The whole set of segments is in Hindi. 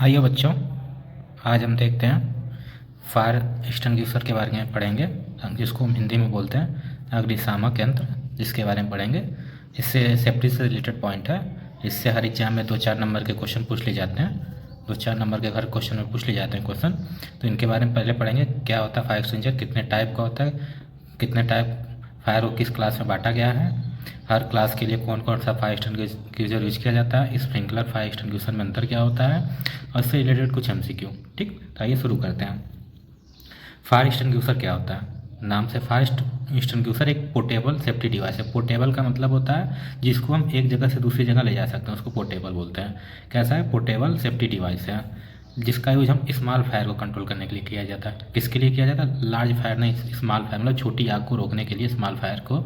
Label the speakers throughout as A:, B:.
A: आइए बच्चों, आज हम देखते हैं फायर एक्सटिंग्विशर के बारे में पढ़ेंगे, जिसको हम हिंदी में बोलते हैं अग्निशामक यंत्र, जिसके बारे में पढ़ेंगे। इससे सेफ्टी से रिलेटेड पॉइंट है। इससे हर एग्जाम में 2-4 नंबर के क्वेश्चन पूछ लिए जाते हैं। 2-4 नंबर के हर क्वेश्चन में पूछ लिए जाते हैं क्वेश्चन। तो इनके बारे में पहले पढ़ेंगे, क्या होता है फायर एक्सटिंग्विशर, कितने टाइप का होता है, कितने टाइप फायर को किस क्लास में बांटा गया है, हर क्लास के लिए कौन कौन सा फायर एक्सटिंग्विशर यूज किया जाता है, स्प्रिंकलर फायर एक्सटिंग्विशर में अंतर क्या होता है, और इससे रिलेटेड कुछ एमसीक्यू। ठीक, तो आइए शुरू करते हैं। फायर एक्सटिंग्विशर क्या होता है? नाम से फायर एक्सटिंग्विशर एक पोर्टेबल सेफ्टी डिवाइस है। पोर्टेबल का मतलब होता है जिसको हम एक जगह से दूसरी जगह ले जा सकते हैं, उसको पोर्टेबल बोलते हैं। कैसा है? पोर्टेबल सेफ्टी डिवाइस है, जिसका यूज हम स्मॉल फायर को कंट्रोल करने के लिए किया जाता है। किसके लिए किया जाता है? लार्ज फायर नहीं, स्मॉल फायर, मतलब छोटी आग को रोकने के लिए स्मॉल फायर को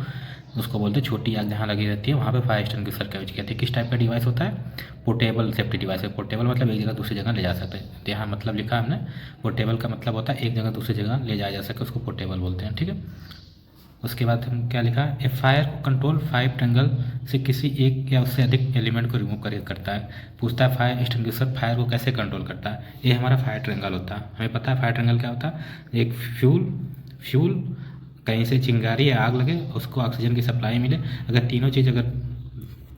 A: उसको बोलते हैं। छोटी आग जहाँ लगी रहती है वहाँ पे फायर एक्सटिंग्विशर का यूज किया जाता है। किस टाइप का डिवाइस होता है? पोर्टेबल सेफ्टी डिवाइस है। पोर्टेबल मतलब एक जगह दूसरी जगह ले जा सकते हैं। तो यहाँ मतलब लिखा हमने, पोर्टेबल का मतलब होता है एक जगह दूसरी जगह ले जाया जा सके, उसको पोर्टेबल बोलते हैं। ठीक है, उसके बाद हम क्या लिखा है? ए फायर को कंट्रोल 5 ट्रायंगल से किसी एक या उससे अधिक एलिमेंट को रिमूव करता है। पूछता है फायर एक्सटिंग्विशर फायर को कैसे कंट्रोल करता है। ये हमारा फायर ट्रायंगल होता है। हमें पता है फायर ट्रायंगल क्या होता है। एक फ्यूल कहीं से चिंगारी या आग लगे, उसको ऑक्सीजन की सप्लाई मिले। अगर तीनों चीज़ अगर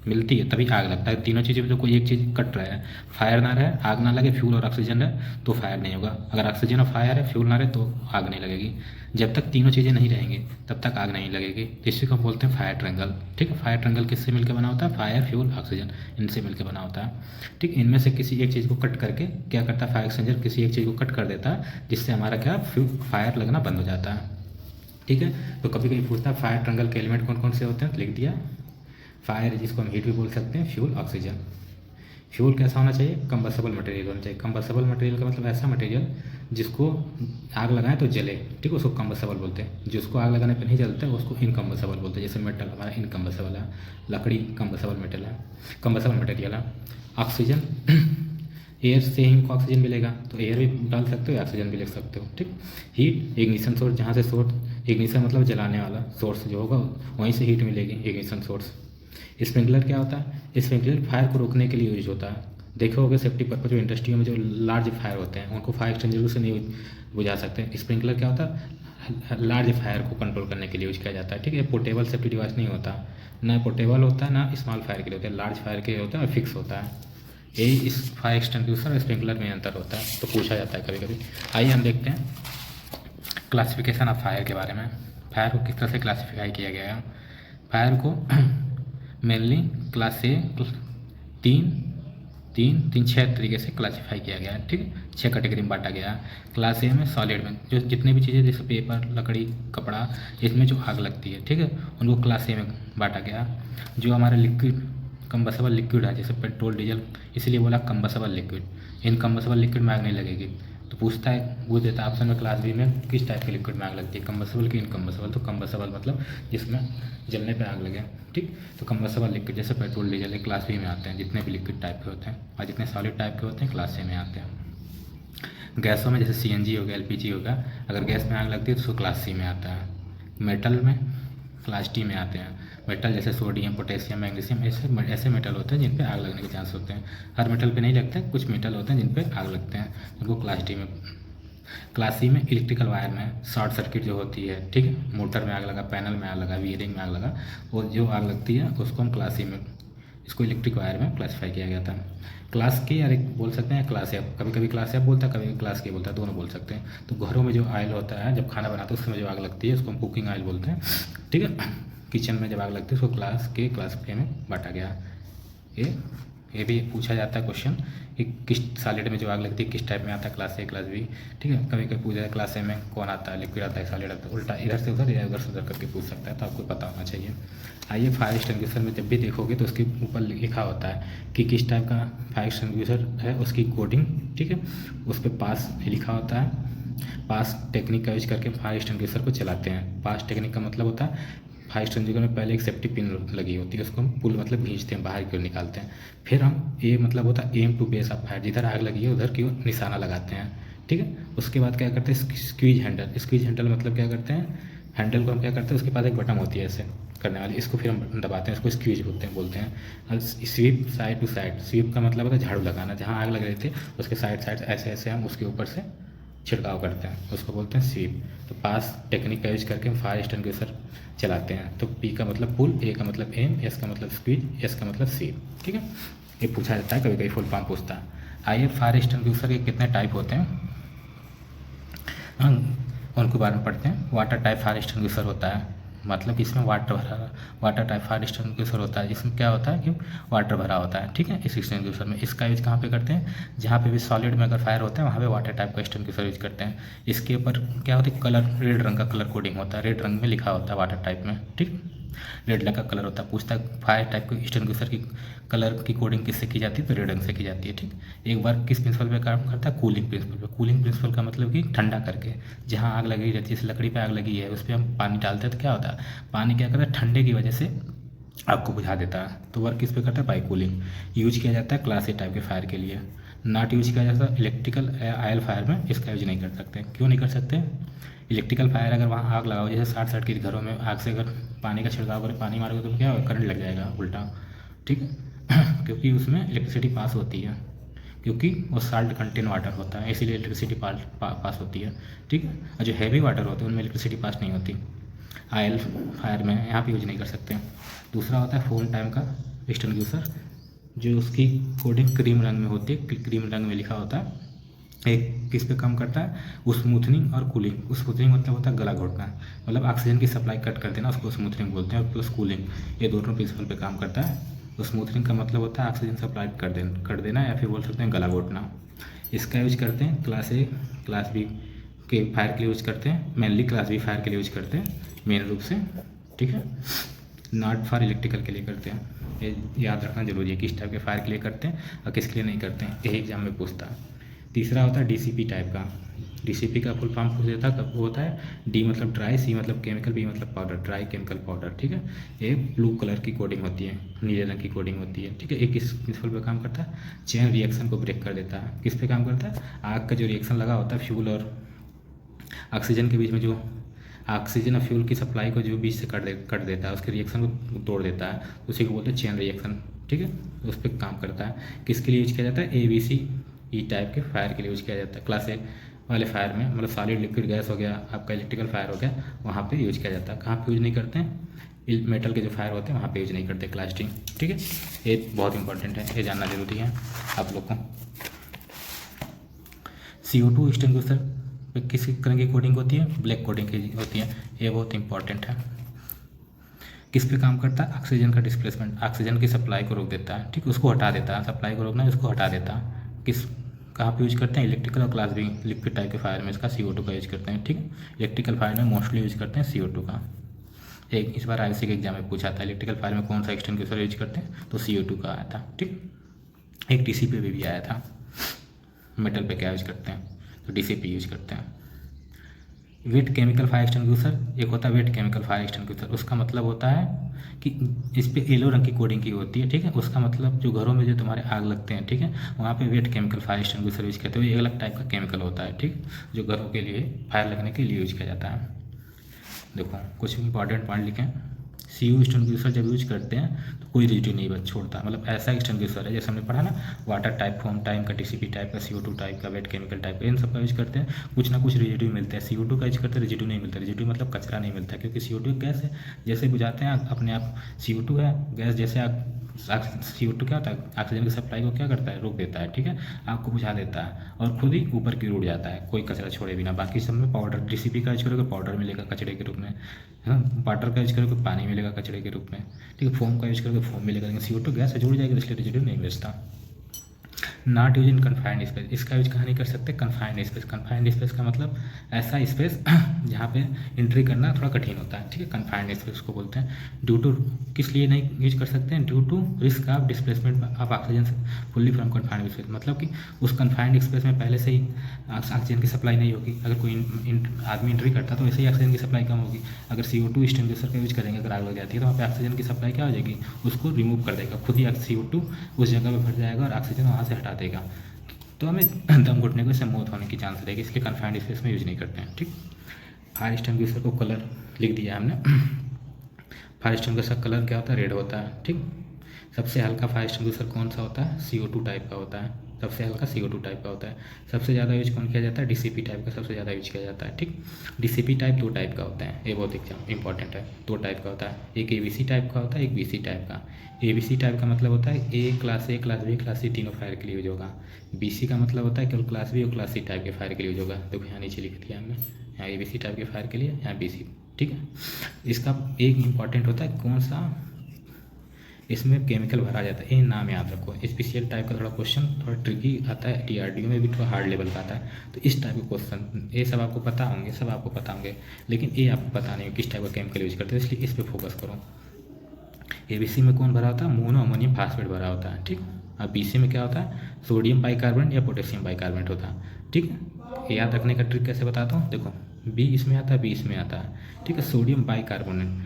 A: मिलती है तभी आग लगता है। तीनों चीज़ें में जो कोई एक चीज़ कट रहा है, फायर ना रहे, आग ना लगे, फ्यूल और ऑक्सीजन रहे तो फायर नहीं होगा। अगर ऑक्सीजन और फायर है, फ्यूल ना रहे तो आग नहीं लगेगी। जब तक तीनों चीज़ें नहीं रहेंगी तब तक आग नहीं लगेगी। तो इसी को हम बोलते हैं फायर ट्रायंगल। ठीक है, फायर ट्रायंगल किससे मिलकर बना होता है? फायर, फ्यूल, ऑक्सीजन, इनसे मिलकर बना होता है। ठीक, इनमें से किसी एक चीज़ को कट करके क्या करता है फायर एक्सटिंग्विशर? किसी एक चीज़ को कट कर देता है, जिससे हमारा क्या फायर लगना बंद हो जाता है। ठीक है, तो कभी कभी पूछता है फायर ट्रायंगल के एलिमेंट कौन कौन से होते हैं, तो लिख दिया। फायर जिसको हम हीट भी बोल सकते हैं, फ्यूल, ऑक्सीजन। फ्यूल कैसा होना चाहिए? कंबस्टेबल मटेरियल होना चाहिए। कंबस्टेबल मटेरियल का मतलब ऐसा मटेरियल जिसको आग लगाएं तो जले। ठीक, उसको कंबस्टेबल बोलते हैं। जिसको आग लगाने पर नहीं जलता है उसको इनकम्बस्टेबल बोलते हैं। जैसे मेटल हमारा इनकम्बस्टेबल है, लकड़ी कंबस्टेबल मेटल है, कंबस्टेबल मटेरियल है। ऑक्सीजन एयर से ही इनको ऑक्सीजन मिलेगा, तो एयर भी डाल सकते हो, ऑक्सीजन भी लिख सकते हो। ठीक, हीट इग्निशन सोर्स, जहाँ से सोर्स इग्निशन मतलब जलाने वाला सोर्स जो होगा वहीं से हीट मिलेगी, इग्निशन सोर्स। स्प्रिंकलर क्या होता है? स्प्रिंकलर फायर को रोकने के लिए यूज होता है। देखे होगे सेफ्टी पर्पज जो इंडस्ट्रियों में जो लार्ज फायर होते हैं उनको फायर एक्सटिंग्विशर से नहीं बुझा सकते। स्प्रिंकलर क्या होता है? लार्ज फायर को कंट्रोल करने के लिए यूज किया जाता है। ठीक है, पोर्टेबल सेफ्टी डिवाइस नहीं होता, ना पोर्टेबल होता है, ना स्मॉल फायर के लिए होता है। लार्ज फायर के लिए होता है और फिक्स होता है। यही इस फायर एक्सटिंग्विशर और स्प्रिंकलर में अंतर होता है, तो पूछा जाता है कभी कभी। आइए हम देखते हैं क्लासिफिकेशन ऑफ फायर के बारे में। फायर को किस तरह से क्लासीफाई किया गया है? फायर को मेनली क्लास ए तीन 6 तरीके से क्लासीफाई किया गया है। ठीक है, 6 कैटेगरी में बांटा गया है। क्लास ए में सॉलिड में जो जितने भी चीज़ें जैसे पेपर, लकड़ी, कपड़ा, इसमें जो आग लगती है, ठीक है, उनको क्लास ए में बांटा गया। जो हमारा लिक्विड कंबस्टेबल लिक्विड है, जैसे पेट्रोल, डीजल, इसलिए बोला कंबस्टेबल लिक्विड। इन कंबस्टेबल लिक्विड में आग नहीं लगेगी। तो पूछता है, वो देता है ऑप्शन में क्लास बी में किस टाइप के लिक्विड में आग लगती है, कंबस्टेबल की इनकम्बस्टेबल। तो कंबस्टेबल मतलब जिसमें जलने पे आग लगे। ठीक, तो कंबस्टेबल लिक्विड जैसे पेट्रोल, डीजल ये क्लास बी में आते हैं। जितने भी लिक्विड टाइप के होते हैं और जितने सॉलिड टाइप के होते हैं क्लास ए में आते हैं। गैसों में जैसे सीएनजी हो गया, एलपीजी हो गया, अगर गैस में आग लगती है तो उसको क्लास सी में आता है। मेटल में क्लास टी में आते हैं। मेटल जैसे सोडियम, पोटेशियम, मैग्नीशियम, ऐसे मेटल होते हैं जिन पे आग लगने के चांस होते हैं। हर मेटल पे नहीं लगते, कुछ मेटल होते हैं जिन पे आग लगते हैं, उनको क्लास टी में। क्लास सी में इलेक्ट्रिकल वायर में शॉर्ट सर्किट जो होती है, ठीक है, मोटर में आग लगा, पैनल में आग लगा, वीयरिंग में आग लगा, वो जो आग लगती है उसको हम क्लास सी में, इसको इलेक्ट्रिक वायर में क्लासीफाई किया गया था। क्लास के या एक बोल सकते हैं क्लास एफ, कभी कभी क्लास एफ बोलता है, कभी कभी क्लास के बोलता है, दोनों बोल सकते हैं। तो घरों में जो ऑयल होता है जब खाना बनाते हैं उसमें जो आग लगती है उसको हम कुकिंग ऑयल बोलते हैं। ठीक है, किचन में जब आग लगती है उसको क्लास के, क्लास के में बांटा गया। ये भी पूछा जाता है क्वेश्चन कि किस सॉलिड में जो आग लगती है किस टाइप में आता है, क्लास ए, क्लास बी। ठीक है, कभी कभी पूछा है क्लास ए में कौन आता है, लिक्विड आता है, सॉलिड आता है, उल्टा इधर से उधर या उधर से उधर करके पूछ सकता है, तो आपको पता होना चाहिए। आइए, फायर एक्सटिंग्विशर में जब भी देखोगे तो उसके ऊपर लिखा होता है कि किस टाइप का फायर एक्सटिंग्विशर है, उसकी कोडिंग। ठीक है, उस पर पास लिखा होता है। पास टेक्निक का यूज करके फायर एक्सटिंग्विशर को चलाते हैं। पास टेक्निक का मतलब होता है फायर एक्सटिंग्विशर में पहले एक सेफ्टी पिन लगी होती है, उसको हम पुल मतलब खींचते हैं, बाहर की ओर निकालते हैं। फिर हम ये मतलब होता है aim to base of fire, जिधर आग लगी है उधर की ओर निशाना लगाते हैं। ठीक है, उसके बाद क्या करते हैं स्क्वीज हैंडल। स्क्वीज हैंडल मतलब क्या करते हैं, हैंडल को हम क्या करते हैं, उसके पास एक बटन होती है ऐसे, करने वाली, इसको फिर हम दबाते हैं, इसको स्क्वीज बोलते हैं। Sweep side to side, sweep का मतलब होता है झाड़ू लगाना, जहाँ आग लग रही थी उसके साइड साइड ऐसे ऐसे हम उसके ऊपर से छिड़काव करते हैं, उसको बोलते हैं स्वीप। तो पास टेक्निक का यूज करके हम फायर एक्सटिंग्विशर चलाते हैं। तो पी का मतलब पुल, ए का मतलब एम, एस का मतलब स्क्वीज, एस का मतलब स्वीप। ठीक है, ये पूछा जाता है, कभी कभी फुल फॉर्म पूछता है। आइए फायर एक्सटिंग्विशर के कितने टाइप होते हैं उनके बारे में पढ़ते हैं। वाटर टाइप फायर एक्सटिंग्विशर होता है, मतलब इसमें वाटर टाइप फायर एक्सटिंग्विशर होता है, जिसमें क्या होता है कि वाटर भरा होता है। ठीक है, इस एक्सटिंग्विशर में इसका यूज कहाँ पे करते हैं, जहाँ पे भी सॉलिड में अगर फायर होता है वहाँ पे वाटर टाइप का एक्सटिंग्विशर यूज करते हैं। इसके ऊपर क्या होता है, कलर, रेड रंग का कलर कोडिंग होता है, रेड रंग में लिखा होता है वाटर टाइप में। ठीक, रेड रंग का कलर होता है। पूछता है फायर टाइप के एक्सटिंग्विशर की कलर की कोडिंग किससे की जाती है, तो रेड रंग से की जाती है। ठीक, एक बार किस प्रिंसिपल पे काम करता है, कूलिंग प्रिंसिपल पे। कूलिंग प्रिंसिपल का मतलब कि ठंडा करके, जहाँ आग लगी रहती है, जैसे लकड़ी पे आग लगी है उस पर हम पानी डालते हैं तो क्या होता है, पानी क्या करता है, ठंडे की वजह से आग को बुझा देता है। तो वर्क किस पे करता है, बाई कूलिंग। यूज किया जाता है क्लास ए टाइप के फायर के लिए, नॉट यूज किया जाता है इलेक्ट्रिकल आयल फायर में, इसका यूज नहीं कर सकते। क्यों नहीं कर सकते, इलेक्ट्रिकल फायर अगर वहाँ आग लगाओ, जैसे 60 के घरों में आग से अगर पानी का छिड़काव करें, पानी मारोगे तो क्या होगा, करंट लग जाएगा उल्टा। ठीक है क्योंकि उसमें इलेक्ट्रिसिटी पास होती है, क्योंकि वो साल्ट कंटेन वाटर होता है, इसीलिए इलेक्ट्रिसिटी पास होती है। ठीक है, और जो हैवी वाटर होते हैं उनमें इलेक्ट्रिसिटी पास नहीं होती। आयल फायर में यहाँ पे यूज नहीं कर सकते। दूसरा होता है फोन टाइम का एक्सटिंग्विशर, जो उसकी कोडिंग क्रीम रंग में होती है, क्रीम रंग में लिखा होता है। एक किस पे काम करता है, स्मूथनिंग और कूलिंग। स्मूथनिंग मतलब होता है गला घोटना, मतलब ऑक्सीजन की सप्लाई कट कर देना, उसको स्मूथनिंग बोलते हैं। और प्लस कूलिंग, ये दोनों प्रिंसिपल पे काम करता है। तो स्मूथनिंग का मतलब होता है ऑक्सीजन सप्लाई कर देना, या फिर बोल सकते हैं गला घोटना। इसका यूज करते हैं क्लास ए क्लास बी के फायर के लिए यूज करते हैं, मेनली क्लास बी फायर के लिए यूज करते हैं मेन रूप से। ठीक है, नॉट फॉर इलेक्ट्रिकल के लिए करते हैं। ये याद रखना जरूरी है, किस टाइप के फायर के लिए करते हैं और किसके लिए नहीं करते हैं, यही एग्जाम में पूछता है। तीसरा होता है डीसीपी टाइप का। डीसीपी का फुल फॉर्म पूछ देता है, वो होता है डी मतलब ड्राई, सी मतलब केमिकल, बी मतलब पाउडर, ड्राई केमिकल पाउडर। ठीक है, ये ब्लू कलर की कोडिंग होती है, नीले रंग की कोडिंग होती है। ठीक है, एक किस प्रिंसिपल पे काम करता है, चेन रिएक्शन को ब्रेक कर देता है। किस पे काम करता है, आग का जो रिएक्शन लगा होता है फ्यूल और ऑक्सीजन के बीच में, जो ऑक्सीजन और फ्यूल की सप्लाई को जो बीच से कट देता है, उसके रिएक्शन को तोड़ देता है, उसी को बोलते हैं चेन रिएक्शन। ठीक है, उस पर काम करता है। किसके लिए यूज किया जाता है, ABC ई टाइप के फायर के लिए यूज किया जाता है। क्लास ए वाले फायर में, मतलब सॉलिड लिक्विड गैस हो गया, आपका इलेक्ट्रिकल फायर हो गया, वहाँ पे यूज किया जाता है। कहाँ पे यूज नहीं करते हैं, मेटल के जो फायर होते हैं वहाँ पे यूज नहीं करते क्लास्टिंग। ठीक है, ये बहुत इंपॉर्टेंट है, ये जानना जरूरी है आप लोग को। CO2 एक्सटिंग्विशर पे किस तरह की कोडिंग होती है, ब्लैक कोडिंग की होती है, ये बहुत इंपॉर्टेंट है। किस पे काम करता है, ऑक्सीजन का डिस्प्लेसमेंट, ऑक्सीजन की सप्लाई को रोक देता है। ठीक, उसको हटा देता है, सप्लाई को रोकना है, उसको हटा देता है। किस कहाँ पे यूज करते हैं, इलेक्ट्रिकल और क्लास बी लिक्विड टाइप के फायर में इसका CO2 का यूज करते हैं। ठीक, इलेक्ट्रिकल फायर में मोस्टली यूज करते हैं CO2 का। एक इस बार IC के एग्जाम में पूछा था, इलेक्ट्रिकल फायर में कौन सा एक्सटिंग्विशर यूज करते हैं, तो CO2 का आया था। ठीक, एक DCP पे भी आया था, मेटल पे क्या यूज करते हैं, तो DCP यूज करते हैं। वेट केमिकल फायर एक्सटिंग्विशर, एक होता है वेट केमिकल फायर एक्सटिंग्विशर, उसका मतलब होता है कि इस पे येलो रंग की कोडिंग की होती है। ठीक है, उसका मतलब जो घरों में जो तुम्हारे आग लगते हैं, ठीक है, वहाँ पे wait chemical fire extinguisher use करते हैं। ये अलग टाइप का केमिकल होता है, ठीक, जो घरों के लिए फायर लगने के लिए यूज किया जाता है। देखो कुछ इंपॉर्टेंट पॉइंट लिखें। CO एक्सटिंग्विशर जब यूज करते हैं तो कोई रेजिड्यू नहीं छोड़ता, मतलब ऐसा एक्सटिंग्विशर है जैसे हमने पढ़ा ना, वाटर टाइप, फोम टाइप का, DCP टाइप का, CO2 टाइप का, वेट केमिकल टाइप का, इन सब का यूज करते हैं, कुछ ना कुछ रेजिड्यू मिलता है। CO2 का यूज करते हैं, रेजिड्यू नहीं मिलता। रेजिड्यू मतलब कचरा नहीं मिलता, क्योंकि CO2 एक गैस है, जैसे बुझाते हैं अपने आप, CO2 है गैस, जैसे आप CO2 क्या होता है, ऑक्सीजन की सप्लाई को क्या करता है, रोक देता है। ठीक है, आग को बुझा देता है और खुद ही ऊपर की उड़ जाता है, कोई कचरा छोड़े बिना। बाकी सब में पाउडर, DCP का यूज करोगे पाउडर मिलेगा कचरे के रूप में, है ना, वाटर का यूज करोगे पानी मिलेगा कचरे के रूप में। ठीक है, फोम का यूज करोगे फोम मिलेगा, लेकिन CO2 गैस से जुड़ जाएगी, इसलिए रेजिड्यू नहीं बेचता। Not use in confined space, इसका यूज कहाँ नहीं कर सकते, कन्फाइंड स्पेस। कन्फाइंड स्पेस का मतलब ऐसा स्पेस जहाँ पे एंट्री करना थोड़ा कठिन होता है। ठीक है, कन्फाइंड स्पेस को बोलते हैं। ड्यू टू, किस लिए नहीं यूज कर सकते हैं, due to risk of displacement of oxygen fully from confined space, मतलब कि उस कन्फाइंड स्पेस में पहले से ही ऑक्सीजन की सप्लाई नहीं होगी। अगर कोई आदमी एंट्री करता तो वैसे ही ऑक्सीजन की सप्लाई कम होगी। अगर CO2 एक्सटिंग्विशर का यूज करेंगे, अगर आग लग जाती है तो वहाँ पे ऑक्सीजन की सप्लाई क्या हो जाएगी, उसको रिमूव कर देगा, खुद ही CO2 उस जगह पर भर जाएगा और ऑक्सीजन वहाँ से हटा देगा, तो हमें दम घुटने को, इससे मौत होने की चांस रहेगी, इसलिए कन्फाइंड स्पेस में यूज नहीं करते हैं। ठीक, फायर एक्सटिंग्विशर को कलर लिख दिया हमने। फायर एक्सटिंग्विशर का कलर क्या होता है? रेड होता है। ठीक, सबसे हल्का फायर एक्सटिंग्विशर कौन सा होता है? CO2 टाइप का होता है। सबसे हल्का CO2 टाइप का होता है। सबसे ज़्यादा यूज कौन किया जाता है? DCP टाइप का सबसे ज़्यादा यूज किया जाता है। ठीक, DCP टाइप 2 टाइप का होता है, ये बहुत इंपॉर्टेंट है। 2 टाइप का होता है, एक ABC टाइप का होता है, एक BC टाइप का। ABC टाइप का मतलब होता है class A, class B, class C तीनों फायर के लिए यूज होगा। BC का मतलब होता है केवल क्लास B और क्लास C टाइप के फायर के लिए यूज होगा। देखो यहाँ नीचे लिख दिया हमने, यहाँ ABC टाइप के फायर के लिए, यहाँ BC। ठीक है, इसका एक इम्पॉर्टेंट होता है कौन सा, इसमें केमिकल भरा जाता है, ये नाम याद रखो। स्पेशल टाइप का थोड़ा क्वेश्चन थोड़ा ट्रिकी आता है, DRDO में भी थोड़ा हार्ड लेवल का आता है। तो इस टाइप के क्वेश्चन ये सब आपको पता होंगे, सब आपको पता होंगे, लेकिन ये आपको पता नहीं किस टाइप का केमिकल यूज करते हैं, इसलिए इस पर फोकस करो। ABC में कौन भरा होता है? मोनो अमोनियम फास्फेट भरा होता है। ठीक, अब BC में क्या होता है? सोडियम बाइकार्बोनेट या पोटेशियम बाइकार्बोनेट होता है। ठीक है, याद रखने का ट्रिक कैसे बताता हूँ, देखो B इसमें आता है, B इसमें आता है। ठीक है, sodium bicarbonate,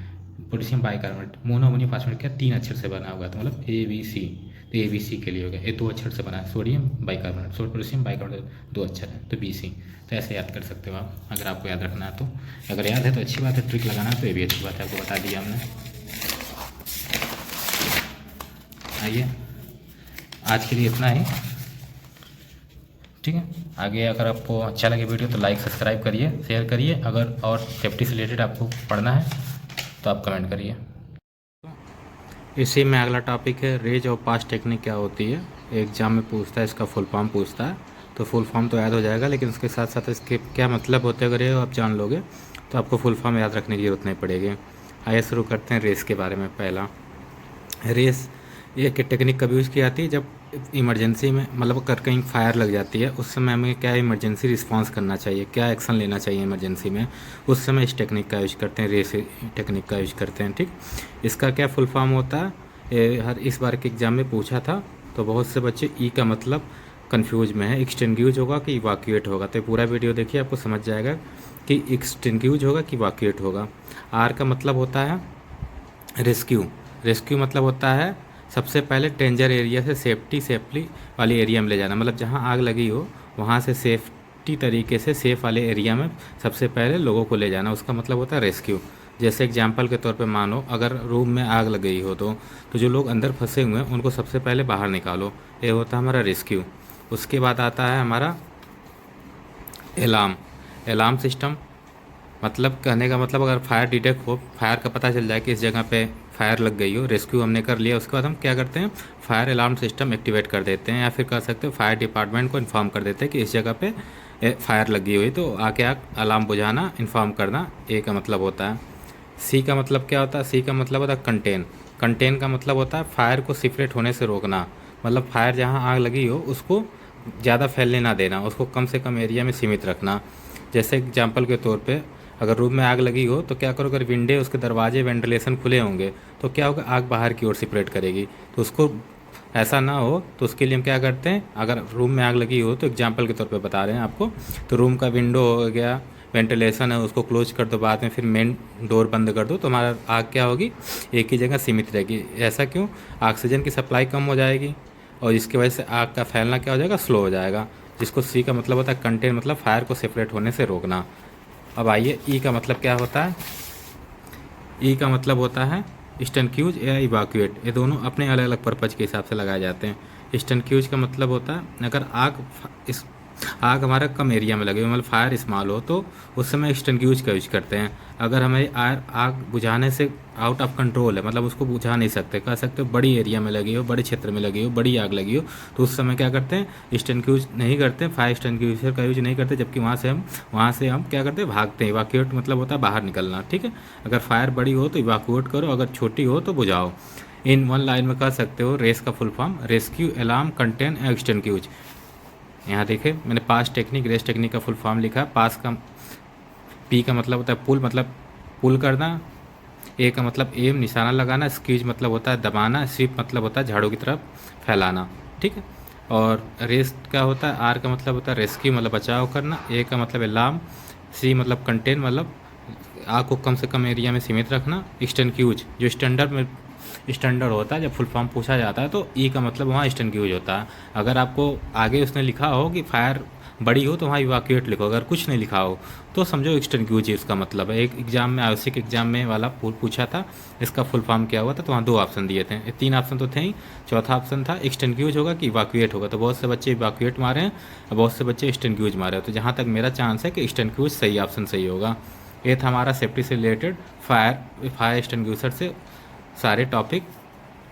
A: potassium bicarbonate, mono ammonium phosphate क्या 3 अक्षर से बना हुआ है, तो मतलब ABC। तो ABC के लिए हो गया, ये 2 अक्षर से बना है, सोडियम बाइकार्बोनेट, पोटेशियम बाइकार्बोनेट 2 अक्षर है, तो BC। तो ऐसे याद कर सकते हो आप, अगर आपको याद रखना है तो। अगर याद है तो अच्छी बात है, ट्रिक लगाना है तो ये भी अच्छी बात है, आपको बता दिया हमने। आइए, आज के लिए इतना ही। ठीक है, आगे अगर आपको अच्छा लगे वीडियो तो लाइक सब्सक्राइब करिए, शेयर करिए। अगर और सेफ्टी से रिलेटेड आपको पढ़ना है तो आप कमेंट करिए। इसी में अगला टॉपिक है रेज और पास टेक्निक क्या होती है। एग्जाम में पूछता है, इसका फुल फॉर्म पूछता है, तो फुल फॉर्म तो याद हो जाएगा, लेकिन उसके साथ साथ इसके क्या मतलब होते हैं अगर ये आप जान लोगे तो आपको फुल फॉर्म याद रखने की जरूरत नहीं पड़ेगी। आइए शुरू करते हैं रेस के बारे में। पहला रेस, ये टेक्निक कभी यूज़ की जाती है जब इमरजेंसी में, मतलब कर कहीं फायर लग जाती है, उस समय हमें क्या इमरजेंसी रिस्पांस करना चाहिए, क्या एक्शन लेना चाहिए इमरजेंसी में, उस समय इस टेक्निक का यूज करते हैं, रेस टेक्निक का यूज करते हैं। ठीक, इसका क्या फुल फॉर्म होता है, हर इस बार के एग्जाम में पूछा था, तो बहुत से बच्चे का मतलब कन्फ्यूज में है, एक्सटिंग्विश होगा कि इवाक्यूएट होगा। तो पूरा वीडियो देखिए, आपको समझ जाएगा कि एक्सटिंग्विश होगा कि इवाक्यूएट होगा। R का मतलब होता है रेस्क्यू, रेस्क्यू मतलब होता है सबसे पहले डेंजर एरिया से सेफ्टी वाली एरिया में ले जाना, मतलब जहाँ आग लगी हो वहाँ से सेफ्टी तरीके से सेफ़ वाले एरिया में सबसे पहले लोगों को ले जाना, उसका मतलब होता है रेस्क्यू। जैसे एग्जांपल के तौर पे मानो अगर रूम में आग लग गई हो तो जो लोग अंदर फंसे हुए हैं उनको सबसे पहले बाहर निकालो, ये होता है हमारा रेस्क्यू। उसके बाद आता है हमारा अलार्म सिस्टम, मतलब कहने का मतलब अगर फायर डिटेक्ट हो, फायर का पता चल जाए कि इस जगह पे फायर लग गई हो, रेस्क्यू हमने कर लिया, उसके बाद हम क्या करते हैं, फायर अलार्म सिस्टम एक्टिवेट कर देते हैं, या फिर कर सकते हो फायर डिपार्टमेंट को इन्फॉर्म कर देते हैं कि इस जगह पे फायर लगी हुई, तो आके अलार्म बुझाना, इन्फॉर्म करना, ए का मतलब होता है। सी का मतलब क्या होता है? सी का मतलब होता है कंटेन। कंटेन का मतलब होता है फायर को स्प्रेड होने से रोकना, मतलब फायर जहाँ आग लगी हो उसको ज़्यादा फैलने ना देना, उसको कम से कम एरिया में सीमित रखना। जैसे एग्जाम्पल के तौर पे अगर रूम में आग लगी हो तो क्या करो, अगर विंडे उसके दरवाजे वेंटिलेशन खुले होंगे तो क्या होगा, आग बाहर की ओर स्प्रेड करेगी, तो उसको ऐसा ना हो तो उसके लिए हम क्या करते हैं, अगर रूम में आग लगी हो तो एग्जांपल के तौर पे बता रहे हैं आपको, तो रूम का विंडो हो गया, वेंटिलेशन है उसको क्लोज कर दो, बाद में फिर मेन डोर बंद कर दो, तो हमारा आग क्या होगी, एक ही जगह सीमित रहेगी। ऐसा क्यों? ऑक्सीजन की सप्लाई कम हो जाएगी और इसकी वजह से आग का फैलना क्या हो जाएगा, स्लो हो जाएगा। जिसको सी का मतलब होता है कंटेन, मतलब फायर को सेपरेट होने से रोकना। अब आइए ई का मतलब क्या होता है। ई का मतलब होता है एक्सटिंग्विश या इवाक्यूएट, ये दोनों अपने अलग अलग पर्पज़ के हिसाब से लगाए जाते हैं। एक्सटिंग्विश का मतलब होता है अगर आग हमारा कम एरिया में लगे, मतलब फायर स्मॉल हो, तो उस समय एक्सटिंग्विश का यूज करते हैं। अगर हमें आग बुझाने से आउट ऑफ कंट्रोल है, मतलब उसको बुझा नहीं सकते, कह सकते हो बड़ी एरिया में लगी हो, बड़े क्षेत्र में लगी हो, बड़ी आग लगी हो, तो उस समय क्या करते हैं, एक्सटिंग्विश नहीं करते, फायर एक्सटिंग्विशर का यूज नहीं करते, जबकि वहाँ से हम क्या करते हैं, भागते हैं। इवाक्यूएट मतलब होता है बाहर निकलना। ठीक है, अगर फायर बड़ी हो तो इवाक्यूएट करो, अगर छोटी हो तो बुझाओ। इन वन लाइन में कह सकते हो रेस का full form rescue, alarm, contain, extinguish. यहाँ देखिए मैंने पास टेक्निक, रेस टेक्निक का फुल फॉर्म लिखा। पास का पी का मतलब होता है पुल, मतलब पुल करना। ए का मतलब एम, निशाना लगाना। स्क्यूज मतलब होता है दबाना। स्वीप मतलब होता है झाड़ू की तरफ फैलाना। ठीक है, और रेस का होता है, आर का मतलब होता है रेस्क्यू, मतलब बचाव करना। ए का मतलब अलार्म। सी मतलब कंटेन, मतलब आग को कम से कम एरिया में सीमित रखना। एक्सटिंग्विश जो स्टैंडर्ड में स्टैंडर्ड होता है, जब फुल फॉर्म पूछा जाता है तो ई का मतलब वहाँ एक्सटिंग्विश होता है। अगर आपको आगे उसने लिखा हो कि फायर बड़ी हो तो वहाँ इवाक्यूएट लिखो, अगर कुछ नहीं लिखा हो तो समझो एक्सटिंग्विश इसका मतलब है। एक एग्जाम में, आवश्यक एग्जाम में वाला पूछा था इसका फुल फॉर्म क्या हुआ था, तो वहाँ 2 ऑप्शन दिए थे, 3 ऑप्शन तो थे ही, चौथा ऑप्शन था एक्सटिंग्विश होगा कि इवाक्यूएट होगा। तो बहुत से बच्चे इवाक्यूएट मारे हैं और बहुत से बच्चे एक्सटिंग्विश मारे हैं। तो जहाँ तक मेरा चांस है कि एक्सटिंग्विश सही ऑप्शन सही होगा। ये था हमारा सेफ्टी से रिलेटेड फायर एक्सटिंग्विशर से सारे टॉपिक।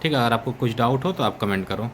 A: ठीक है, अगर आपको कुछ डाउट हो तो आप कमेंट करो।